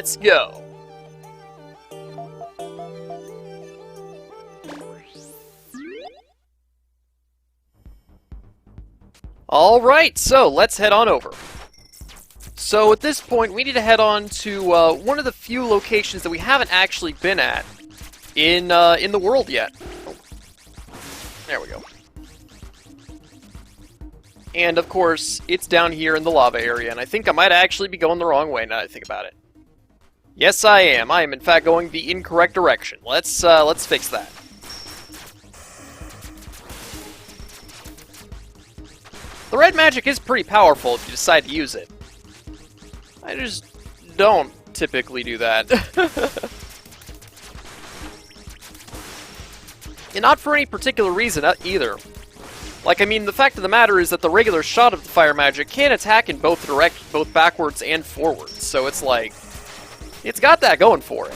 Let's go. Alright, so let's head on over. So at this point, we need to head on to one of the few locations that we haven't actually been at in the world yet. Oh. There we go. And of course, it's down here in the lava area, and I think I might actually be going the wrong way now that I think about it. Yes, I am. I am in fact going the incorrect direction. Let's fix that. The red magic is pretty powerful if you decide to use it. I just don't typically do that. And not for any particular reason either. Like, I mean, the fact of the matter is that the regular shot of the fire magic can attack in both backwards and forwards, so it's like, it's got that going for it.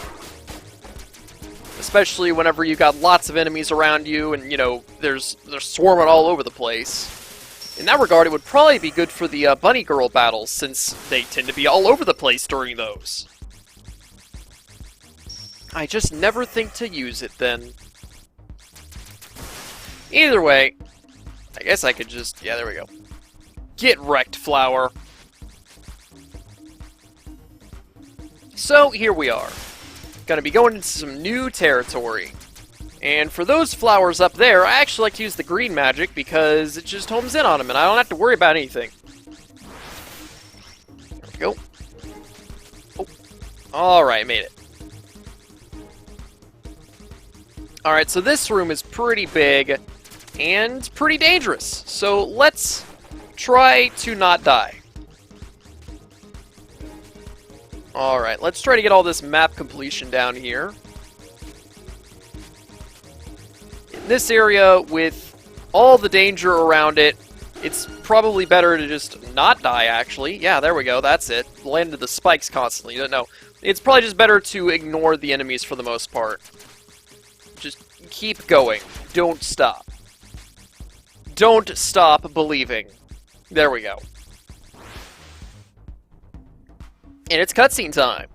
Especially whenever you got lots of enemies around you and, you know, they're swarming all over the place. In that regard, it would probably be good for the bunny girl battles, since they tend to be all over the place during those. I just never think to use it then. Either way, I guess I could just... yeah, there we go. Get wrecked, flower. So, here we are. Gonna be going into some new territory. And for those flowers up there, I actually like to use the green magic because it just homes in on them and I don't have to worry about anything. There we go. Oh. Alright, made it. Alright, so this room is pretty big and pretty dangerous. So let's try to not die. Alright, let's try to get all this map completion down here. In this area, with all the danger around it, it's probably better to just not die, actually. Yeah, there we go, that's it. Landed the spikes constantly. No, it's probably just better to ignore the enemies for the most part. Just keep going. Don't stop. Don't stop believing. There we go. And it's cutscene time.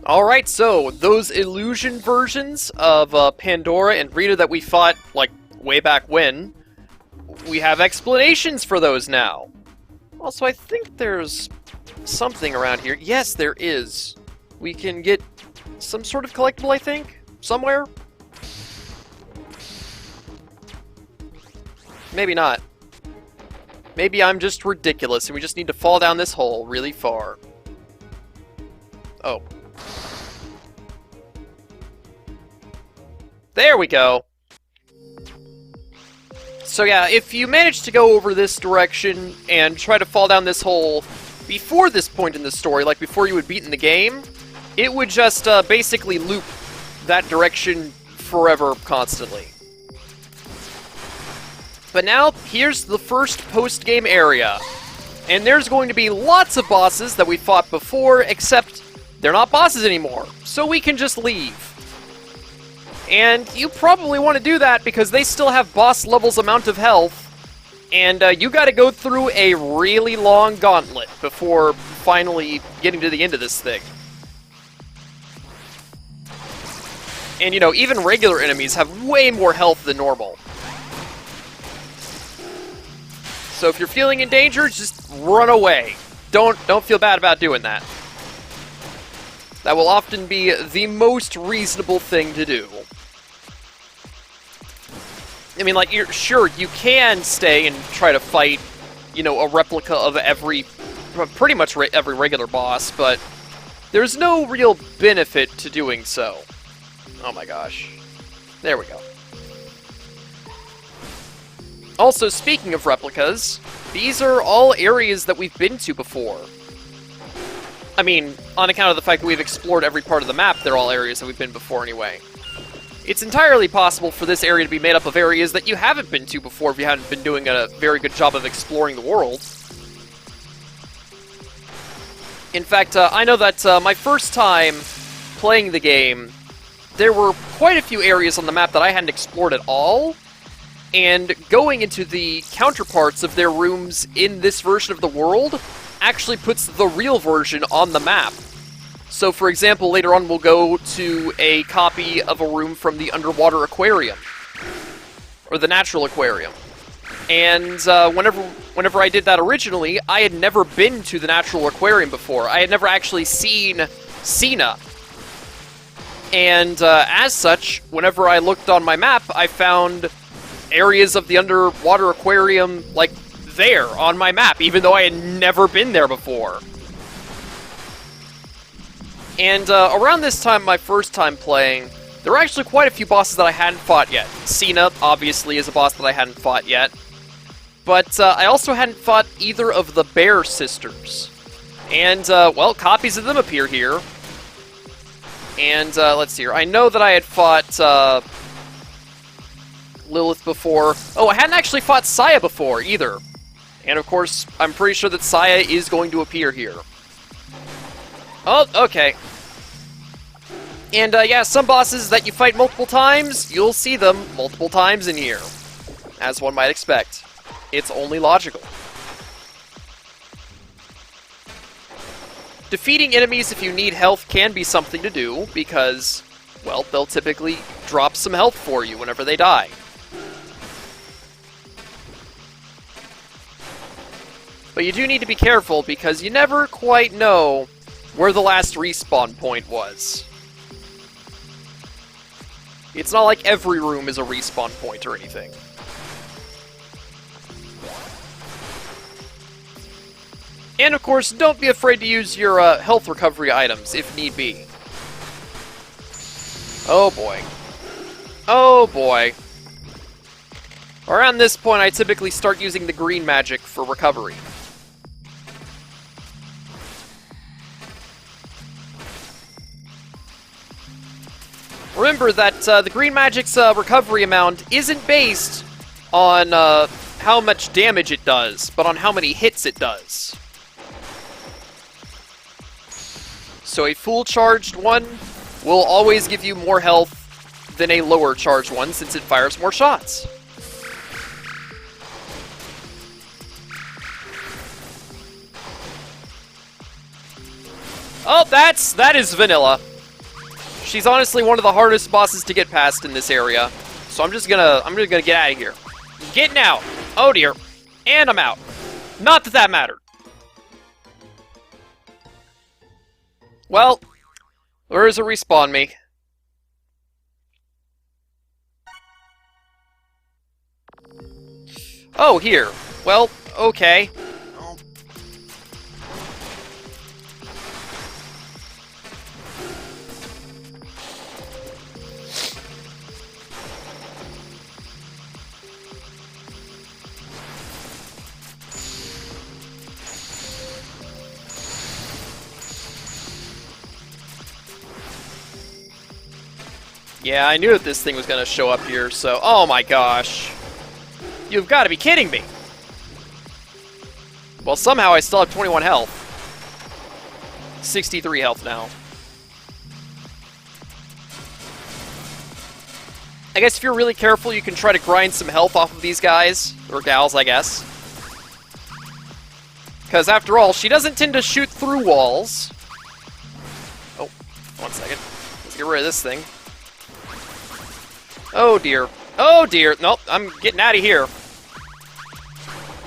Alright, so those illusion versions of Pandora and Rita that we fought, like, way back when, we have explanations for those now. Also, I think there's something around here. Yes, there is. We can get some sort of collectible, I think, somewhere. Maybe not. Maybe I'm just ridiculous and we just need to fall down this hole really far. Oh. There we go. So yeah, if you manage to go over this direction and try to fall down this hole before this point in the story, like before you had beaten the game, it would just basically loop that direction forever, constantly. But now, here's the first post-game area. And there's going to be lots of bosses that we fought before, except they're not bosses anymore, so we can just leave. And you probably want to do that because they still have boss levels amount of health, and you gotta go through a really long gauntlet before finally getting to the end of this thing. And, you know, even regular enemies have way more health than normal. So if you're feeling in danger, just run away. Don't feel bad about doing that. That will often be the most reasonable thing to do. I mean, like, sure, you can stay and try to fight, you know, a replica of pretty much every regular boss, but there's no real benefit to doing so. Oh my gosh. There we go. Also, speaking of replicas, these are all areas that we've been to before. I mean, on account of the fact that we've explored every part of the map, they're all areas that we've been before anyway. It's entirely possible for this area to be made up of areas that you haven't been to before if you haven't been doing a very good job of exploring the world. In fact, I know that my first time playing the game, there were quite a few areas on the map that I hadn't explored at all, and going into the counterparts of their rooms in this version of the world actually puts the real version on the map. So, for example, later on we'll go to a copy of a room from the underwater aquarium, or the natural aquarium. And whenever I did that originally, I had never been to the natural aquarium before. I had never actually seen Cena. And as such, whenever I looked on my map, I found areas of the underwater aquarium, like, there on my map, even though I had never been there before. And around this time, my first time playing, there were actually quite a few bosses that I hadn't fought yet. Cena, obviously, is a boss that I hadn't fought yet. But I also hadn't fought either of the Bear Sisters. And, well, copies of them appear here. And, let's see here. I know that I had fought Lilith before. Oh, I hadn't actually fought Saya before, either. And, of course, I'm pretty sure that Saya is going to appear here. Oh, okay. And, yeah, some bosses that you fight multiple times, you'll see them multiple times in here. As one might expect. It's only logical. Defeating enemies if you need health can be something to do, because, well, they'll typically drop some health for you whenever they die. But you do need to be careful, because you never quite know where the last respawn point was. It's not like every room is a respawn point or anything. And of course, don't be afraid to use your health recovery items if need be. Oh boy. Oh boy. Around this point, I typically start using the green magic for recovery. Remember that the green magic's recovery amount isn't based on how much damage it does, but on how many hits it does. So a full charged one will always give you more health than a lower charged one, since it fires more shots. Oh, that is vanilla. She's honestly one of the hardest bosses to get past in this area. So I'm just gonna get out of here. Getting out. Oh dear. And I'm out. Not that that mattered. Well, where is a respawn me? Oh, here. Well, okay. Yeah, I knew that this thing was going to show up here, so... Oh my gosh. You've got to be kidding me. Well, somehow I still have 21 health. 63 health now. I guess if you're really careful, you can try to grind some health off of these guys. Or gals, I guess. Because after all, she doesn't tend to shoot through walls. Oh, one second. Let's get rid of this thing. Oh dear. Oh dear. Nope, I'm getting out of here.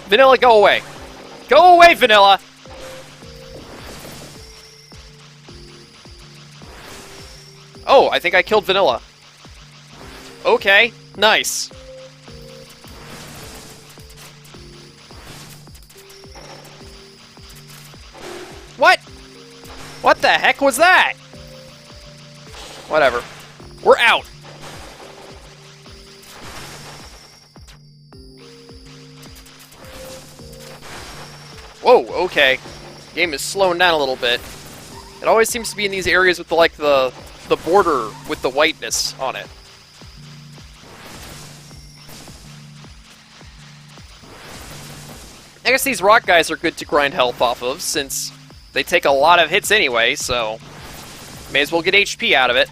Vanilla, go away. Go away, Vanilla! Oh, I think I killed Vanilla. Okay, nice. What? What the heck was that? Whatever. We're out. Whoa, okay. Game is slowing down a little bit. It always seems to be in these areas with the border with the whiteness on it. I guess these rock guys are good to grind health off of, since they take a lot of hits anyway, so may as well get HP out of it.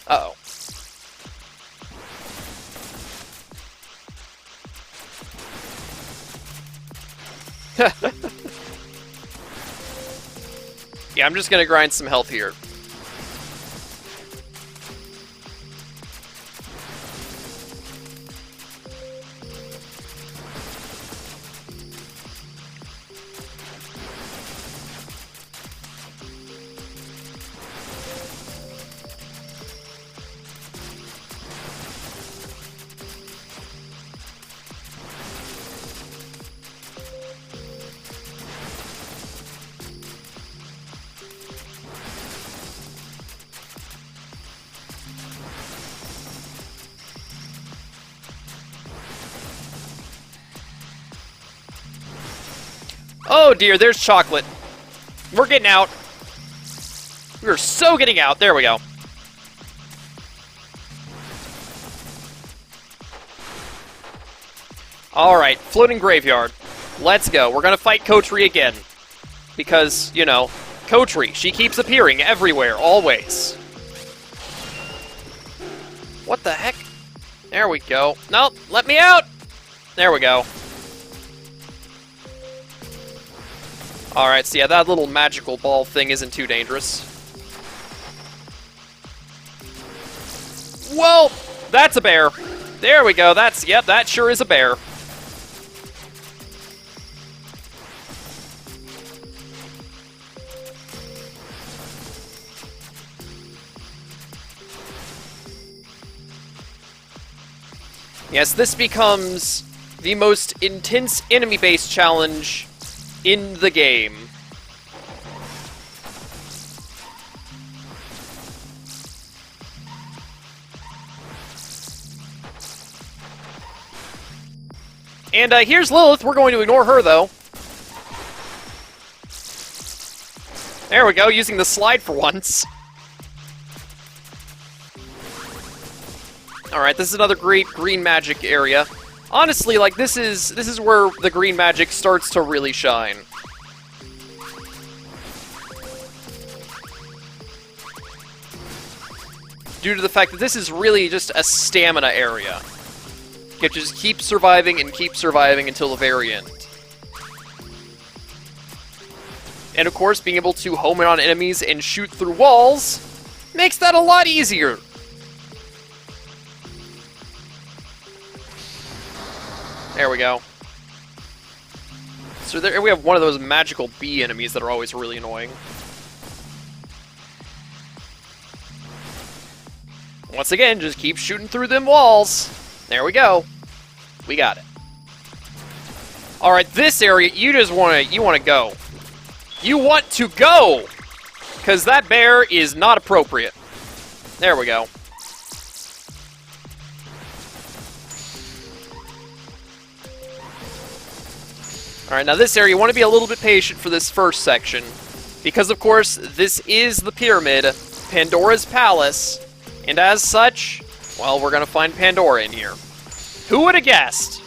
Uh-oh. Yeah, I'm just gonna grind some health here. Oh dear, there's chocolate. We're getting out. We're so getting out. There we go. Alright, floating graveyard. Let's go. We're gonna fight Kotri again. Because, you know, Kotri, she keeps appearing everywhere, always. What the heck? There we go. No, let me out! There we go. Alright, so yeah, that little magical ball thing isn't too dangerous. Whoa! That's a bear. There we go. Yep, that sure is a bear. Yes, this becomes the most intense enemy-based challenge in the game. And here's Lilith. We're going to ignore her, though. There we go, using the slide for once. Alright, this is another great green magic area. Honestly, like, this is where the green magic starts to really shine. Due to the fact that this is really just a stamina area. You can just keep surviving until the very end. And of course, being able to home in on enemies and shoot through walls makes that a lot easier. There we go. So there we have one of those magical bee enemies that are always really annoying. Once again, just keep shooting through them walls. There we go. We got it. Alright, this area, you want to go. You want to go! Because that bear is not appropriate. There we go. Alright, now this area, you want to be a little bit patient for this first section. Because, of course, this is the pyramid, Pandora's Palace. And as such, well, we're going to find Pandora in here. Who would have guessed?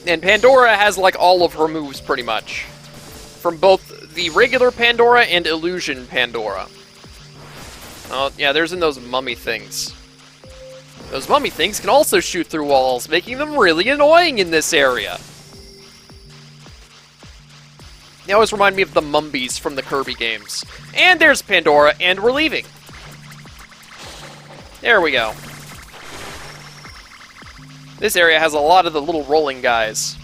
And Pandora has, like, all of her moves, pretty much. From both the regular Pandora and Illusion Pandora. Oh, yeah, there's in those mummy things. Those mummy things can also shoot through walls, making them really annoying in this area. They always remind me of the Mumbies from the Kirby games. And there's Pandora, and we're leaving. There we go. This area has a lot of the little rolling guys.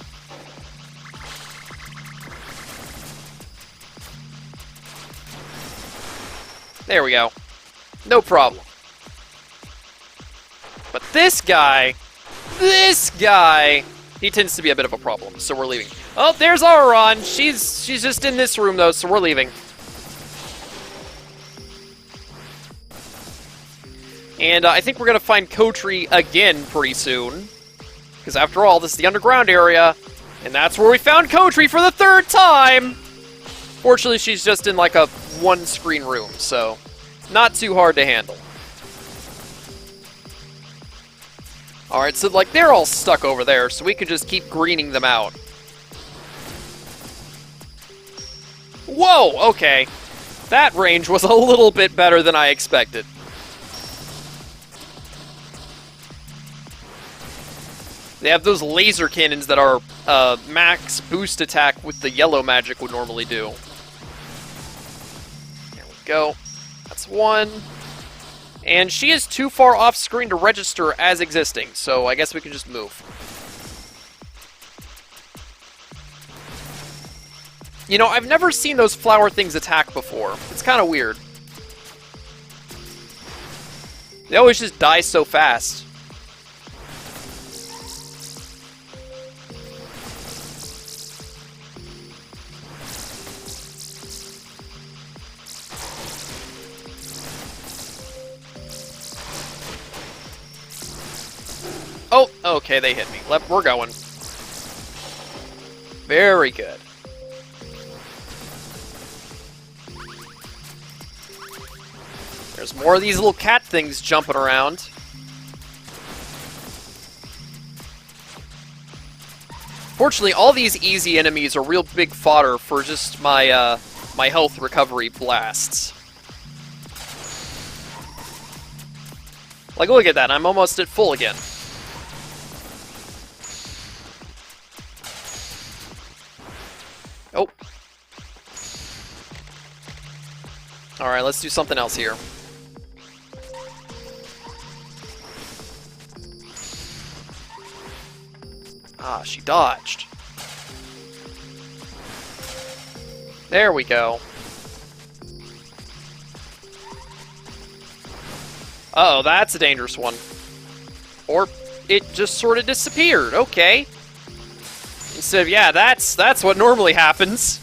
There we go. No problem. But this guy, he tends to be a bit of a problem, so we're leaving. Oh, there's Auron. She's just in this room, though, so we're leaving. And I think we're going to find Kotri again pretty soon. Because after all, this is the underground area, and that's where we found Kotri for the 3rd time! Fortunately, she's just in like a one-screen room, so not too hard to handle. Alright, so like they're all stuck over there, so we could just keep greening them out. Whoa, okay. That range was a little bit better than I expected. They have those laser cannons that are max boost attack with the yellow magic would normally do. There we go. That's one. And she is too far off screen to register as existing, so I guess we can just move. You know, I've never seen those flower things attack before. It's kind of weird. They always just die so fast. Oh, okay, they hit me. We're going. Very good. There's more of these little cat things jumping around. Fortunately, all these easy enemies are real big fodder for just my my health recovery blasts. Like, look at that, I'm almost at full again. Oh. Alright, let's do something else here. Ah, she dodged. There we go. Uh-oh, that's a dangerous one. Or it just sort of disappeared. Okay. Instead of, yeah, that's what normally happens.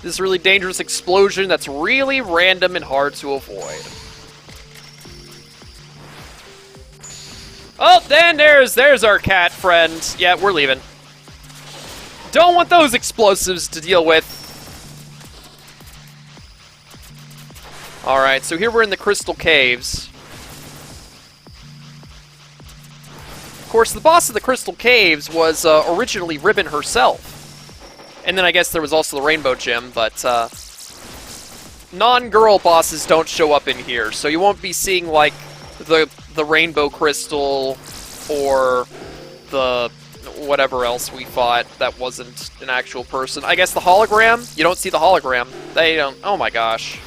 This really dangerous explosion that's really random and hard to avoid. Oh, then there's our cat friend. Yeah, we're leaving. Don't want those explosives to deal with. Alright, so here we're in the Crystal Caves. Of course, the boss of the Crystal Caves was originally Ribbon herself. And then I guess there was also the Rainbow Gem, but non-girl bosses don't show up in here, so you won't be seeing, like, the Rainbow Crystal or the whatever else we fought that wasn't an actual person. I guess the hologram? You don't see the hologram. They don't... Oh my gosh.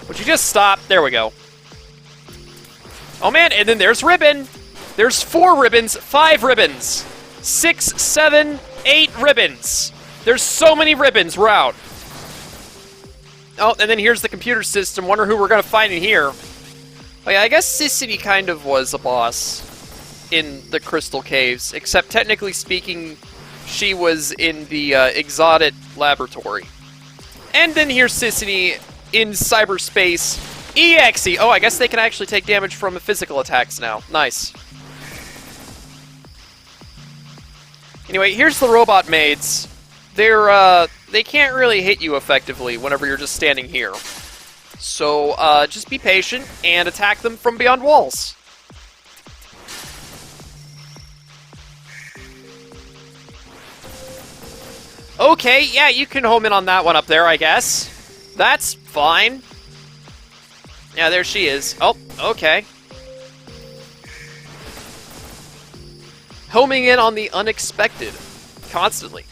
Would you just stop? There we go. Oh man, and then there's Ribbon! There's 4 ribbons, 5 ribbons, 6, 7, 8 ribbons. There's so many ribbons, we're out. Oh, and then here's the computer system. Wonder who we're gonna find in here. Oh yeah, I guess Sissity kind of was a boss in the Crystal Caves, except technically speaking, she was in the Exotic Laboratory. And then here's Sissity in cyberspace EXE. Oh, I guess they can actually take damage from physical attacks now. Nice. Anyway, here's the robot maids. They can't really hit you effectively whenever you're just standing here. So, just be patient and attack them from beyond walls. Okay, yeah, you can home in on that one up there, I guess. That's fine. Yeah, there she is. Oh, okay. Homing in on the unexpected. Constantly.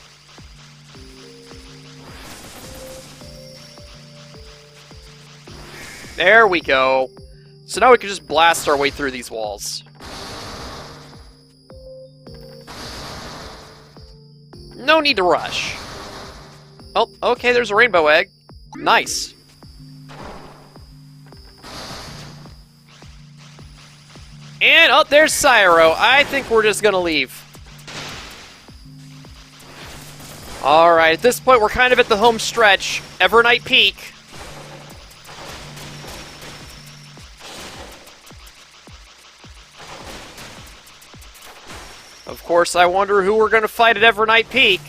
There we go. So now we can just blast our way through these walls. No need to rush. Oh, okay, there's a rainbow egg. Nice. And, oh, there's Cyro. I think we're just gonna leave. Alright, at this point we're kind of at the home stretch. Evernight Peak. Of course, I wonder who we're gonna fight at Evernight Peak.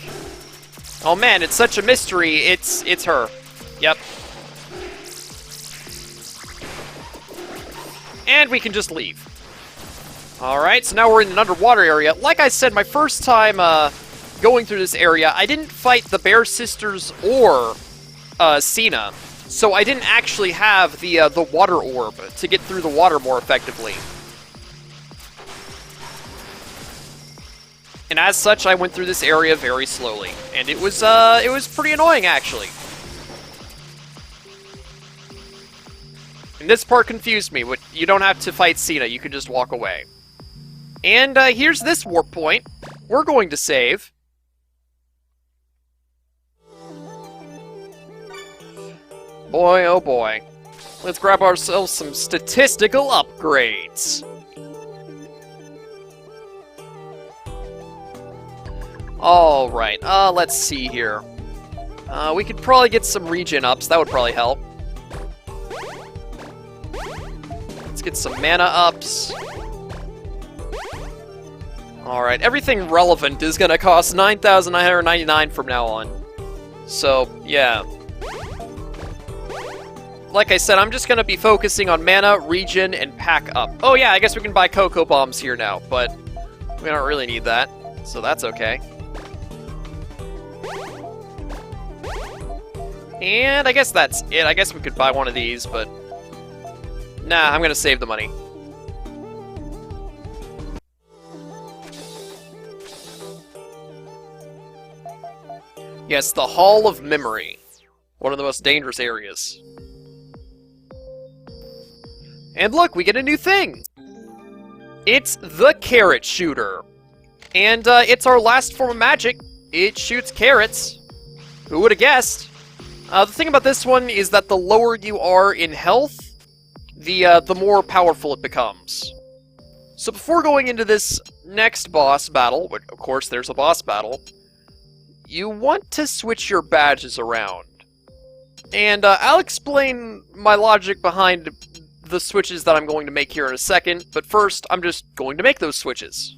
Oh man, it's such a mystery. It's her. Yep. And we can just leave. Alright, so now we're in an underwater area. Like I said, my first time going through this area, I didn't fight the Bear Sisters or Cena. So I didn't actually have the water orb to get through the water more effectively. And as such, I went through this area very slowly. And it was pretty annoying, actually. And this part confused me. You don't have to fight Cena, you can just walk away. And here's this warp point. We're going to save. Boy, oh boy. Let's grab ourselves some statistical upgrades. Alright, let's see here. We could probably get some regen ups, that would probably help. Let's get some mana ups. Alright, everything relevant is gonna cost 9,999 from now on. So, yeah. Like I said, I'm just gonna be focusing on mana, regen, and pack up. Oh yeah, I guess we can buy Cocoa Bombs here now, but we don't really need that, so that's okay. And I guess that's it. I guess we could buy one of these, but nah, I'm gonna save the money. Yes, the Hall of Memory. One of the most dangerous areas. And look, we get a new thing! It's the Carrot Shooter. And it's our last form of magic. It shoots carrots. Who would have guessed? The thing about this one is that the lower you are in health, the more powerful it becomes. So before going into this next boss battle, which of course there's a boss battle, you want to switch your badges around. And I'll explain my logic behind the switches that I'm going to make here in a second, but first I'm just going to make those switches.